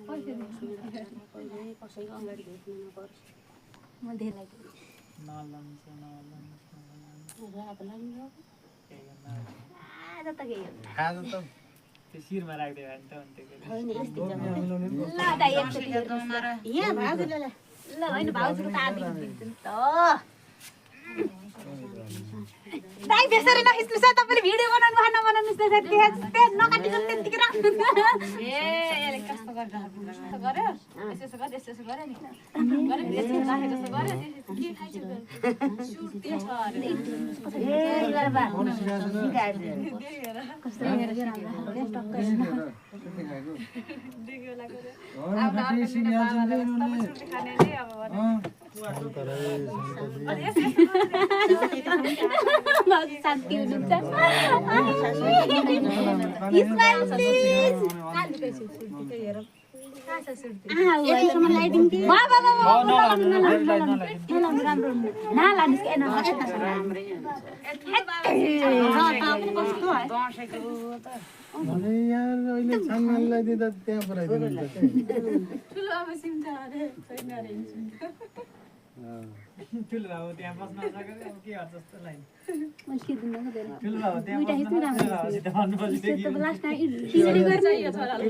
कसैको अगाडि भेट्नु नपर्छ म धेरै लाग्यो रात लाग्यो आज त गयो आज त त्यो शिरमा राख्दै भए नि त हुन्थ्यो ल दाइ एकचोटि यहाँ भाउजूले ल हैन भाउजूको त आधी दिन्छु नि त दाइ त्यसरी नखिच्नुस् है तपाईले भिडियो बनाउनु भएन बनाउनुस् त्यसरी त्यहाँ नकाटिकन त्यतिकै राख्नु ए यसले कस्तो गर्छ गर्यो यसो गर्यो यसो गर्यो नि गर्यो यसो राखे जस्तो गर्यो के खाइछ सुर्ती छ अरे ए गरबा कस्तो हेरेर राम्रो टक्कै देख्यो लाग्यो अब खाने नि अब शान्ति हुनुहुन्छ ठुलो बाबु त्यहाँ बस्न नसकेर अब के गर्छ जस्तो लाग्यो मुस्किल दिन नगर्दैन ठुलो बाबु त्यहाँ दुईटा हिस्ट्री राम्रो बस्न भन्नुपर्छ त्यो त लास्ट टाइम इजरी गर्छ यो छोराले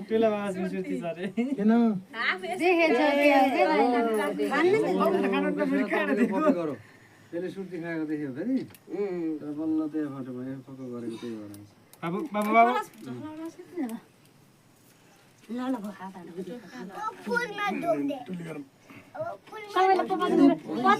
ठुलो बाबु सुर्ती छ अरे किन देखेछ त्यसले सुर्ती खाएको देख्यो फेरि तर बल्ल त्यही फोटो भयो फोटो गरेको त्यही भएर बाबु बाबु बाबु ल ल हात हाल्नु फुलमा डोब्दे अब फुलमा